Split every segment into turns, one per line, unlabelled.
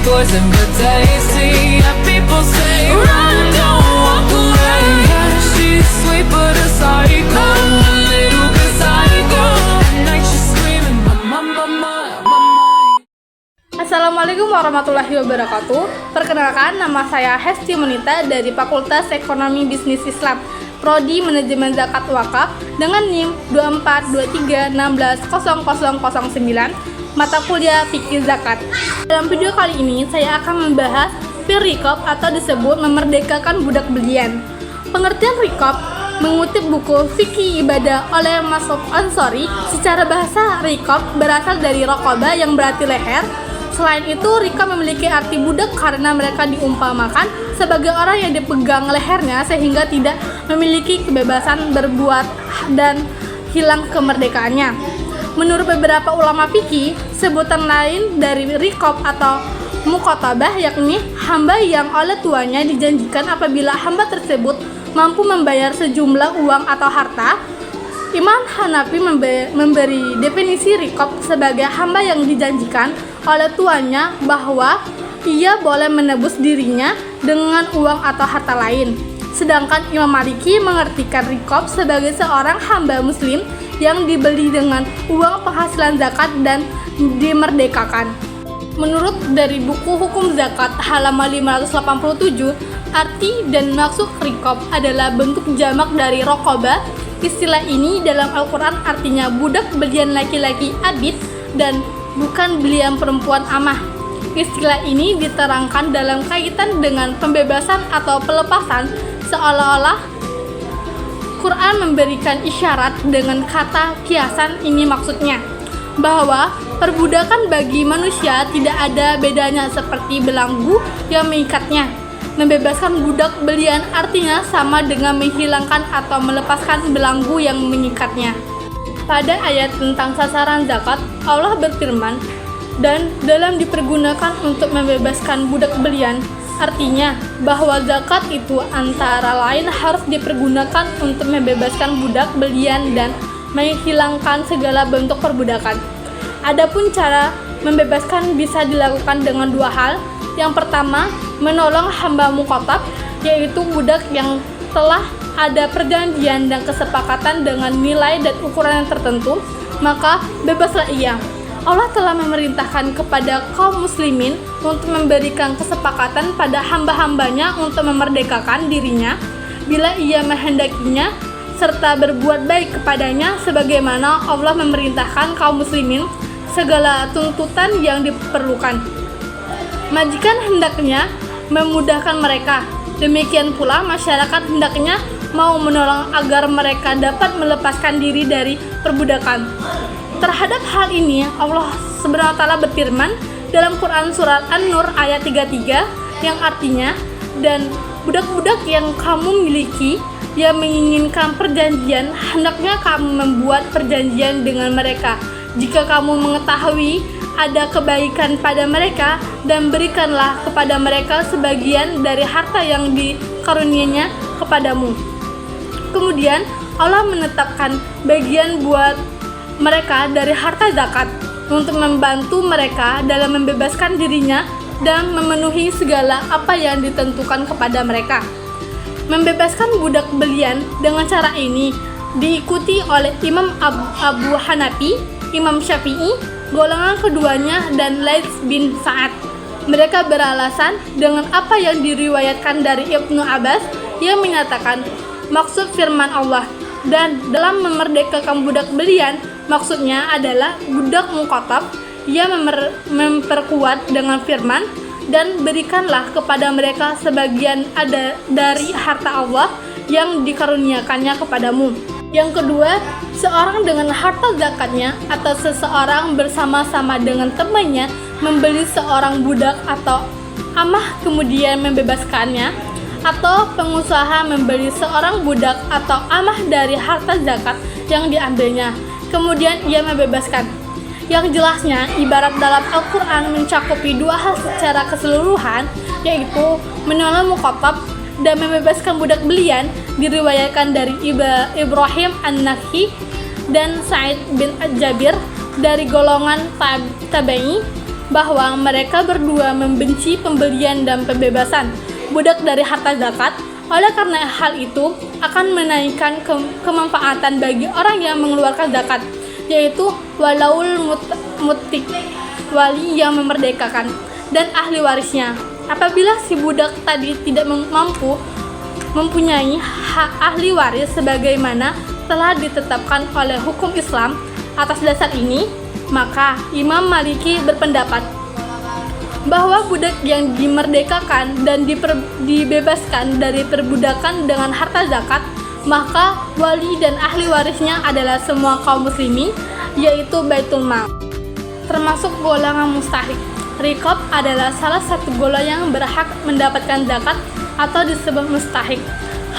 poison but tasty. Yeah, people say run, don't walk away. Yeah, she's sweet but a psycho, a little bit psycho. At night she's screaming, mama, mama, mama.
Assalamualaikum warahmatullahi wabarakatuh. Perkenalkan, nama saya Hesti Monita dari Fakultas Ekonomi Bisnis Islam, Prodi Manajemen Zakat Wakaf dengan NIM 2423160009, mata kuliah Fikih Zakat. Dalam video kali ini saya akan membahas riqab atau disebut memerdekakan budak belian. Pengertian riqab mengutip buku Fikih Ibadah oleh Mas'ud Ansori. Secara bahasa, riqab berasal dari raqabah yang berarti leher. Selain itu, riqab memiliki arti budak karena mereka diumpamakan sebagai orang yang dipegang lehernya sehingga tidak memiliki kebebasan berbuat dan hilang kemerdekaannya. Menurut beberapa ulama fikih, sebutan lain dari riqab atau muqatabah yakni hamba yang oleh tuannya dijanjikan apabila hamba tersebut mampu membayar sejumlah uang atau harta. Imam Hanafi memberi definisi riqab sebagai hamba yang dijanjikan oleh tuannya bahwa ia boleh menebus dirinya dengan uang atau harta lain. Sedangkan Imam Maliki mengartikan riqab sebagai seorang hamba muslim yang dibeli dengan uang penghasilan zakat dan dimerdekakan. Menurut dari buku Hukum Zakat halaman 587, arti dan maksud riqab adalah bentuk jamak dari raqabah. Istilah ini dalam Al-Quran artinya budak belian laki-laki abid dan bukan belian perempuan amah. Istilah ini diterangkan dalam kaitan dengan pembebasan atau pelepasan, seolah-olah Quran memberikan isyarat dengan kata kiasan. Ini maksudnya bahwa perbudakan bagi manusia tidak ada bedanya seperti belenggu yang mengikatnya. Membebaskan budak belian artinya sama dengan menghilangkan atau melepaskan belenggu yang mengikatnya. Pada ayat tentang sasaran zakat, Allah berfirman, dan dalam dipergunakan untuk membebaskan budak belian, artinya bahwa zakat itu antara lain harus dipergunakan untuk membebaskan budak belian dan menghilangkan segala bentuk perbudakan. Adapun cara membebaskan bisa dilakukan dengan dua hal. Yang pertama, menolong hamba muqatab, yaitu budak yang telah ada perjanjian dan kesepakatan dengan nilai dan ukuran yang tertentu, maka bebaslah ia. Allah telah memerintahkan kepada kaum muslimin untuk memberikan kesepakatan pada hamba-hambanya untuk memerdekakan dirinya bila ia menghendakinya, serta berbuat baik kepadanya sebagaimana Allah memerintahkan kaum muslimin segala tuntutan yang diperlukan. Majikan hendaknya memudahkan mereka, demikian pula masyarakat hendaknya mau menolong agar mereka dapat melepaskan diri dari perbudakan. Terhadap hal ini, Allah SWT berfirman dalam Quran Surat An-Nur ayat 33 yang artinya, dan budak-budak yang kamu miliki yang menginginkan perjanjian, hendaknya kamu membuat perjanjian dengan mereka jika kamu mengetahui ada kebaikan pada mereka, dan berikanlah kepada mereka sebagian dari harta yang dikaruniainya kepadamu. Kemudian Allah menetapkan bagian buat mereka dari harta zakat untuk membantu mereka dalam membebaskan dirinya dan memenuhi segala apa yang ditentukan kepada mereka. Membebaskan budak belian dengan cara ini diikuti oleh Imam Abu Hanafi, Imam Syafi'i, golongan keduanya, dan Laits bin Sa'ad. Mereka beralasan dengan apa yang diriwayatkan dari Ibnu Abbas yang menyatakan maksud firman Allah dan dalam memerdekakan budak belian maksudnya adalah budak muqatab. Ia memperkuat dengan firman, dan berikanlah kepada mereka sebagian ada dari harta Allah yang dikaruniakannya kepadamu. Yang kedua, seorang dengan harta zakatnya atau seseorang bersama-sama dengan temannya membeli seorang budak atau amah kemudian membebaskannya, atau pengusaha membeli seorang budak atau amah dari harta zakat yang diambilnya, kemudian ia membebaskan. Yang jelasnya, ibarat dalam Al-Quran mencakupi dua hal secara keseluruhan, yaitu menolong muqatab dan membebaskan budak belian. Diriwayatkan dari Ibrahim An-Nakhi dan Sa'id bin Jabir dari golongan tabi'i bahwa mereka berdua membenci pembelian dan pembebasan budak dari harta zakat. Oleh karena hal itu akan menaikkan kemanfaatan bagi orang yang mengeluarkan zakat, yaitu walaul mutik, wali yang memerdekakan, dan ahli warisnya. Apabila si budak tadi tidak mempunyai hak ahli waris sebagaimana telah ditetapkan oleh hukum Islam, atas dasar ini maka Imam Maliki berpendapat bahwa budak yang dimerdekakan dan dibebaskan dari perbudakan dengan harta zakat, maka wali dan ahli warisnya adalah semua kaum muslimin, yaitu Baitul Mal, termasuk golongan mustahik. Riqab adalah salah satu golongan yang berhak mendapatkan zakat atau disebut mustahik.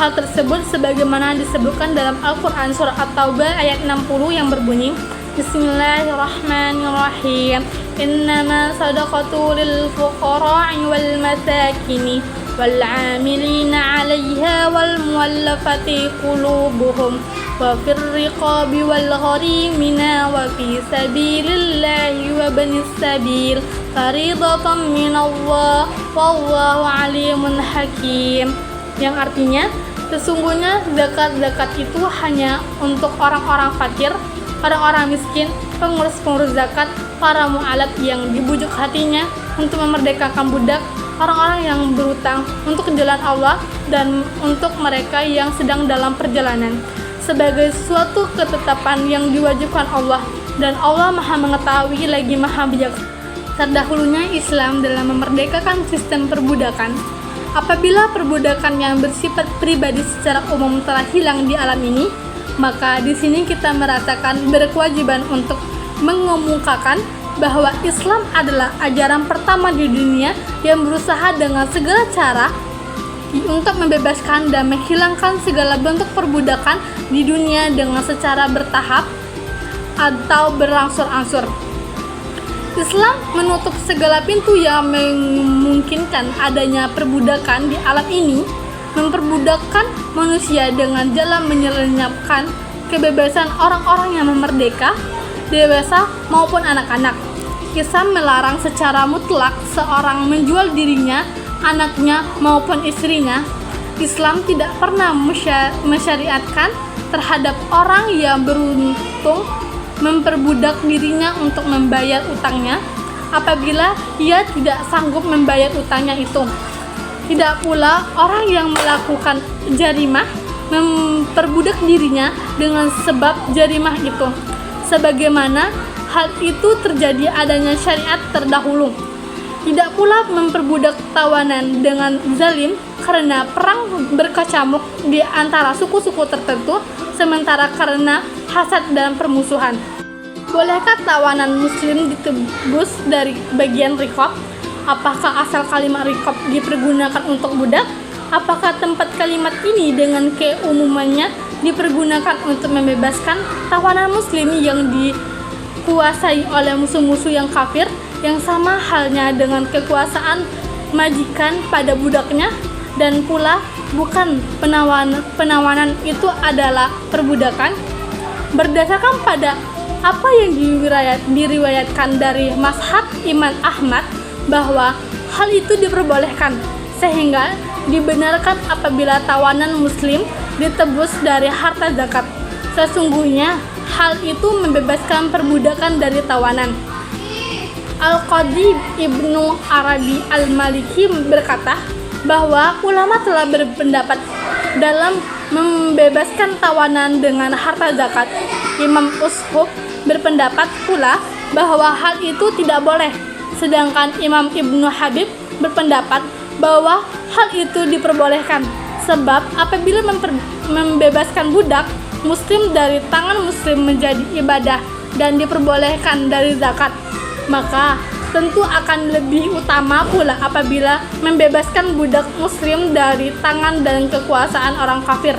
Hal tersebut sebagaimana disebutkan dalam Al-Quran surah At-Taubah ayat 60 yang berbunyi, Bismillahirrahmanirrahim. Innama sadaqatu lil fuqara'i wal masakini wal 'amilina 'alaiha wal muwallafati qulubuhum wa fir riqabi wal gharimina wa fi sabilillahi wa banis sabil faridatan minallah wallahu 'alimun hakim. Yang artinya, sesungguhnya zakat itu hanya untuk orang-orang fakir, orang-orang miskin, pengurus-pengurus zakat, para mu'alaf yang dibujuk hatinya untuk memerdekakan budak, orang-orang yang berutang untuk jalan Allah, dan untuk mereka yang sedang dalam perjalanan, sebagai suatu ketetapan yang diwajibkan Allah, dan Allah Maha Mengetahui lagi Maha Bijaksana. Terdahulunya Islam dalam memerdekakan sistem perbudakan. Apabila perbudakan yang bersifat pribadi secara umum telah hilang di alam ini, maka di sini kita merasakan berkewajiban untuk mengemukakan bahwa Islam adalah ajaran pertama di dunia yang berusaha dengan segala cara untuk membebaskan dan menghilangkan segala bentuk perbudakan di dunia dengan secara bertahap atau berangsur-angsur. Islam menutup segala pintu yang memungkinkan adanya perbudakan di alam ini, memperbudakkan manusia dengan jalan menyelenyapkan kebebasan orang-orang yang merdeka, dewasa maupun anak-anak. Islam melarang secara mutlak seorang menjual dirinya, anaknya maupun istrinya. Islam tidak pernah mensyariatkan terhadap orang yang beruntung memperbudak dirinya untuk membayar utangnya apabila ia tidak sanggup membayar utangnya itu. Tidak pula orang yang melakukan jarimah memperbudak dirinya dengan sebab jarimah itu, sebagaimana hal itu terjadi adanya syariat terdahulu. Tidak pula memperbudak tawanan dengan zalim karena perang berkecamuk di antara suku-suku tertentu, sementara karena hasad dan permusuhan. Bolehkah tawanan muslim ditebus dari bagian riqab? Apakah asal kalimat riqab dipergunakan untuk budak? Apakah tempat kalimat ini dengan keumumannya dipergunakan untuk membebaskan tawanan muslim yang dikuasai oleh musuh-musuh yang kafir, yang sama halnya dengan kekuasaan majikan pada budaknya? Dan pula bukan penawanan itu adalah perbudakan? Berdasarkan pada apa yang diriwayatkan dari mazhab Imam Ahmad bahwa hal itu diperbolehkan, sehingga dibenarkan apabila tawanan muslim ditebus dari harta zakat. Sesungguhnya hal itu membebaskan perbudakan dari tawanan. Al-Qadhi Ibnu Arabi Al-Maliki berkata bahwa ulama telah berpendapat dalam membebaskan tawanan dengan harta zakat. Imam Ushub berpendapat pula bahwa hal itu tidak boleh, sedangkan Imam Ibnu Habib berpendapat bahwa hal itu diperbolehkan, sebab apabila membebaskan budak muslim dari tangan muslim menjadi ibadah dan diperbolehkan dari zakat, maka tentu akan lebih utama pula apabila membebaskan budak muslim dari tangan dan kekuasaan orang kafir.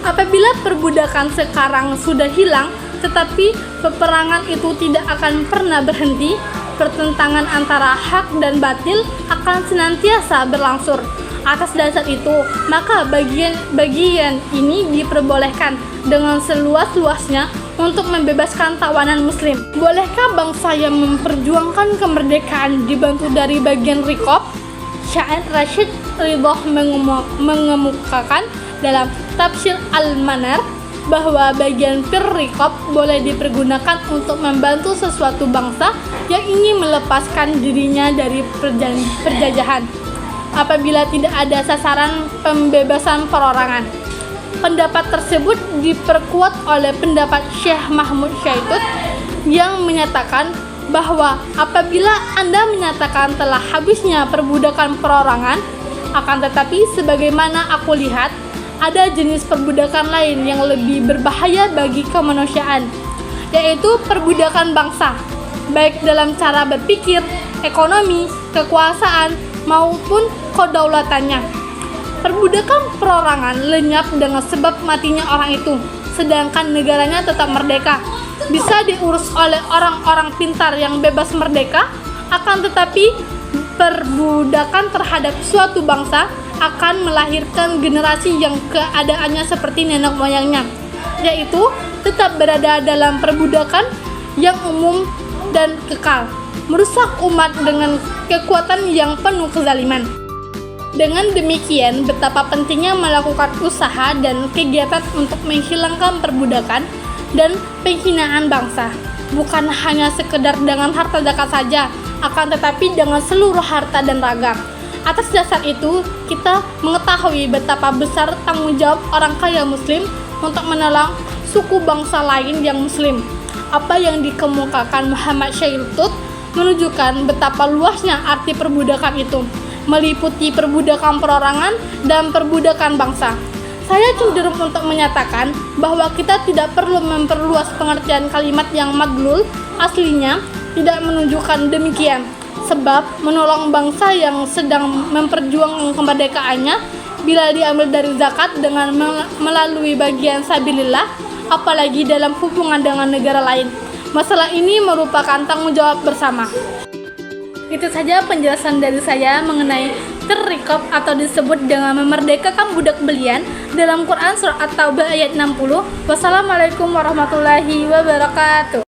Apabila perbudakan sekarang sudah hilang, tetapi peperangan itu tidak akan pernah berhenti, pertentangan antara hak dan batil akan senantiasa berlangsung. Atas dasar itu, maka bagian ini diperbolehkan, dengan seluas-luasnya untuk membebaskan tawanan muslim. Bolehkah bangsa yang memperjuangkan kemerdekaan dibantu dari bagian Rikob? Syair Rashid Ridho mengemukakan dalam Tafsir Al-Manar bahwa bagian Fir Rikob boleh dipergunakan untuk membantu sesuatu bangsa yang ingin melepaskan dirinya dari perjajahan apabila tidak ada sasaran pembebasan perorangan. Pendapat tersebut diperkuat oleh pendapat Syekh Mahmud Syaitut yang menyatakan bahwa apabila Anda menyatakan telah habisnya perbudakan perorangan, akan tetapi sebagaimana aku lihat, ada jenis perbudakan lain yang lebih berbahaya bagi kemanusiaan, yaitu perbudakan bangsa, baik dalam cara berpikir, ekonomi, kekuasaan, maupun kedaulatannya. Perbudakan perorangan lenyap dengan sebab matinya orang itu, sedangkan negaranya tetap merdeka. Bisa diurus oleh orang-orang pintar yang bebas merdeka, akan tetapi perbudakan terhadap suatu bangsa akan melahirkan generasi yang keadaannya seperti nenek moyangnya, yaitu tetap berada dalam perbudakan yang umum dan kekal, merusak umat dengan kekuatan yang penuh kezaliman. Dengan demikian, betapa pentingnya melakukan usaha dan kegiatan untuk menghilangkan perbudakan dan penghinaan bangsa, bukan hanya sekedar dengan harta zakat saja, akan tetapi dengan seluruh harta dan raga. Atas dasar itu, kita mengetahui betapa besar tanggung jawab orang kaya muslim untuk menolong suku bangsa lain yang muslim. Apa yang dikemukakan Muhammad Syaitut menunjukkan betapa luasnya arti perbudakan itu, meliputi perbudakan perorangan dan perbudakan bangsa. Saya cenderung untuk menyatakan bahwa kita tidak perlu memperluas pengertian kalimat yang madlul aslinya tidak menunjukkan demikian, sebab menolong bangsa yang sedang memperjuangkan kemerdekaannya bila diambil dari zakat dengan melalui bagian sabilillah, apalagi dalam hubungan dengan negara lain. Masalah ini merupakan tanggung jawab bersama. Itu saja penjelasan dari saya mengenai Rikob atau disebut dengan memerdekakan budak belian dalam Quran Surah At-Taubah ayat 60. Wassalamualaikum warahmatullahi wabarakatuh.